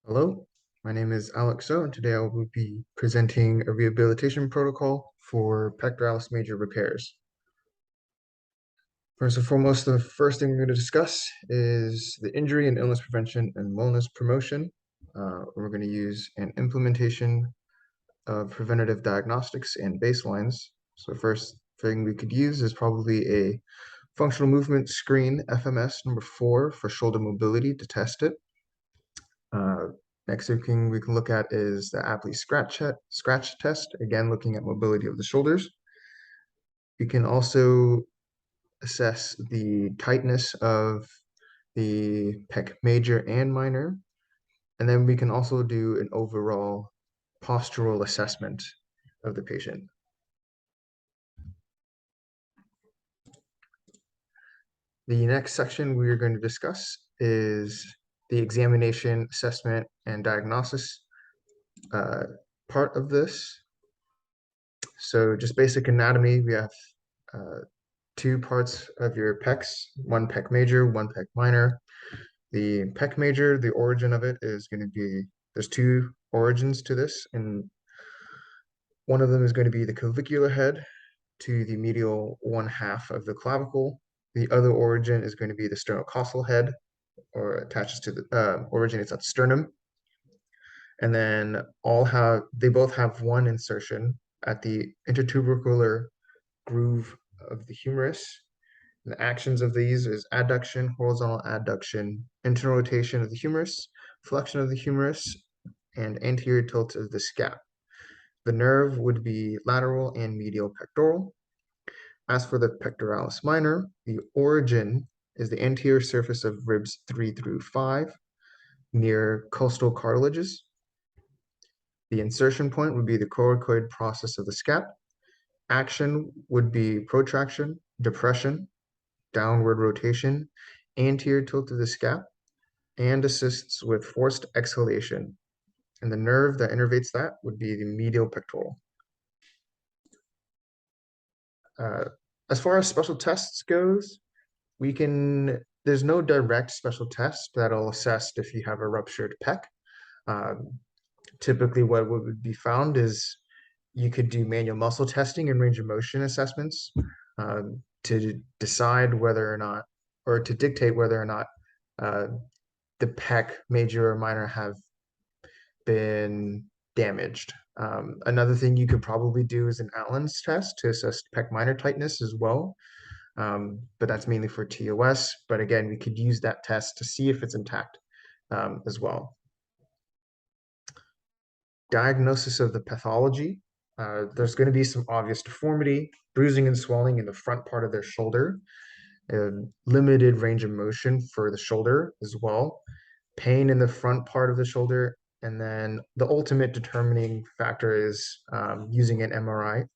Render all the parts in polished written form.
Hello, my name is Alex So, and today I will be presenting a rehabilitation protocol for pectoralis major repairs. First and foremost, the first thing we're going to discuss is the injury and illness prevention and wellness promotion. We're going to use an implementation of preventative diagnostics and baselines. So the first thing we could use is probably a functional movement screen FMS number 4 for shoulder mobility to test it. Uh, Next thing we can look at is the Apley scratch test, again looking at mobility of the shoulders. We can also assess the tightness of the pec major and minor, and then we can also do an overall postural assessment of the patient. The next section we are going to discuss is the examination, assessment, and diagnosis part of this. So just basic anatomy, we have two parts of your pecs, one pec major, one pec minor. The pec major, the origin of it is going to be, there's two origins to this, and one of them is going to be the clavicular head to the medial one half of the clavicle. The other origin is going to be the sternocostal head, or attaches to the originates at the sternum. And then they both have one insertion at the intertubercular groove of the humerus. The actions of these is adduction, horizontal adduction, internal rotation of the humerus, flexion of the humerus, and anterior tilt of the scap. The nerve would be lateral and medial pectoral. As for the pectoralis minor, the origin is the anterior surface of ribs 3 through 5 near costal cartilages. The insertion point would be the coracoid process of the scap. Action would be protraction, depression, downward rotation, anterior tilt of the scap, and assists with forced exhalation. And the nerve that innervates that would be the medial pectoral. As far as special tests goes, there's no direct special test that'll assess if you have a ruptured pec. Typically what would be found is you could do manual muscle testing and range of motion assessments to decide whether or not, or to dictate whether or not the pec major or minor have been damaged. Another thing you could probably do is an Allen's test to assess pec minor tightness as well, but that's mainly for TOS. But again, we could use that test to see if it's intact as well. Diagnosis of the pathology. There's going to be some obvious deformity, bruising and swelling in the front part of their shoulder, limited range of motion for the shoulder as well, pain in the front part of the shoulder, and then the ultimate determining factor is using an MRI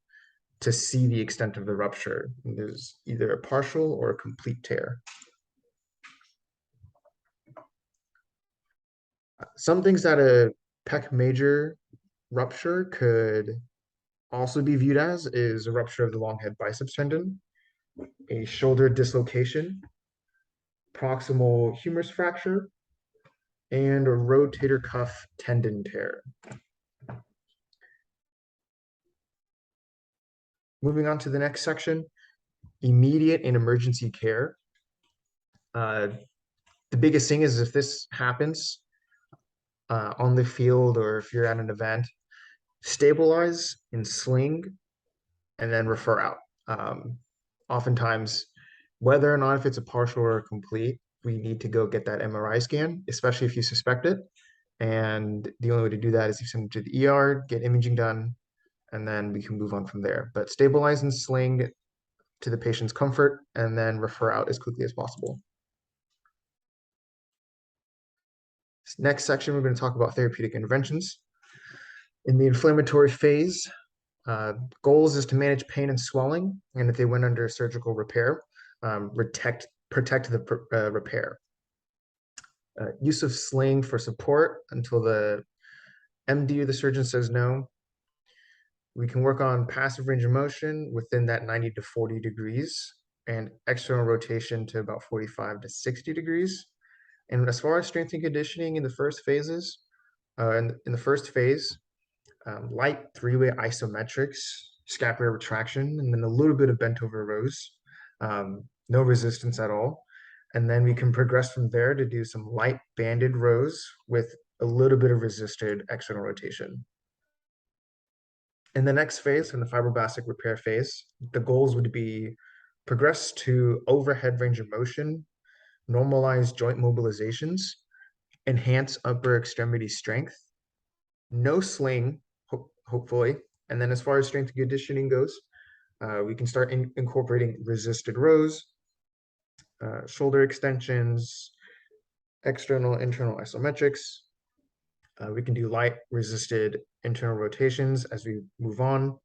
to see the extent of the rupture. And there's either a partial or a complete tear. Some things that a pec major rupture could also be viewed as is a rupture of the long head biceps tendon, a shoulder dislocation, proximal humerus fracture, and a rotator cuff tendon tear. Moving on to the next section, immediate and emergency care. The biggest thing is if this happens on the field or if you're at an event, stabilize and sling and then refer out. Oftentimes, whether or not if it's a partial or a complete, we need to go get that MRI scan, especially if you suspect it. And the only way to do that is you send it to the ER, get imaging done, and then we can move on from there. But stabilize and sling to the patient's comfort, and then refer out as quickly as possible. Next section, we're going to talk about therapeutic interventions. In the inflammatory phase, goals is to manage pain and swelling, and if they went under surgical repair, protect the repair. Use of sling for support until the MD or the surgeon says no. We can work on passive range of motion within that 90 to 40 degrees and external rotation to about 45 to 60 degrees. And as far as strength and conditioning in the first phases, In the first phase, light three-way isometrics, scapular retraction, and then a little bit of bent over rows, no resistance at all. And then we can progress from there to do some light banded rows with a little bit of resisted external rotation. In the next phase, in the fibroblastic repair phase, the goals would be progress to overhead range of motion, normalize joint mobilizations, enhance upper extremity strength, no sling, hopefully. And then as far as strength and conditioning goes, we can start incorporating resisted rows, shoulder extensions, external, internal isometrics. We can do light resisted internal rotations as we move on,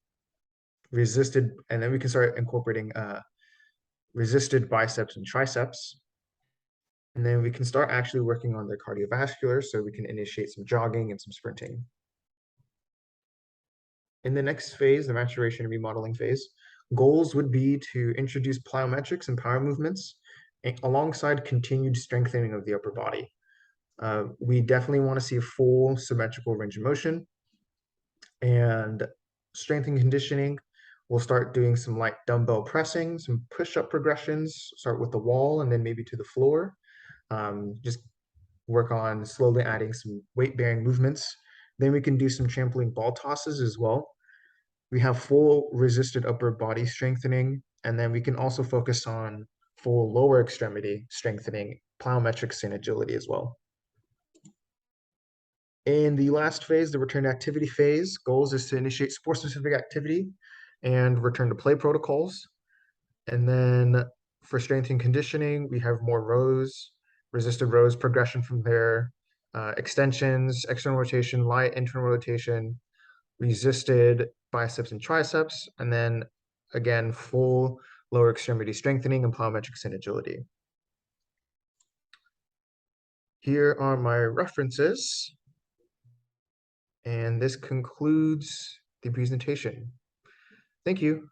resisted, and then we can start incorporating resisted biceps and triceps. And then we can start actually working on the cardiovascular, so we can initiate some jogging and some sprinting. In the next phase, the maturation and remodeling phase, goals would be to introduce plyometrics and power movements alongside continued strengthening of the upper body. We definitely want to see a full symmetrical range of motion, and strength and conditioning. We'll start doing some light dumbbell pressing, some push-up progressions, start with the wall and then maybe to the floor. Just work on slowly adding some weight-bearing movements. Then we can do some trampoline ball tosses as well. We have full resisted upper body strengthening, and then we can also focus on full lower extremity strengthening, plyometrics, and agility as well. In the last phase, the return to activity phase, goals is to initiate sport-specific activity and return to play protocols. And then for strength and conditioning, we have more rows, resisted rows, progression from there, extensions, external rotation, light internal rotation, resisted biceps and triceps, and then again, full lower extremity strengthening and plyometrics and agility. Here are my references, and this concludes the presentation. Thank you.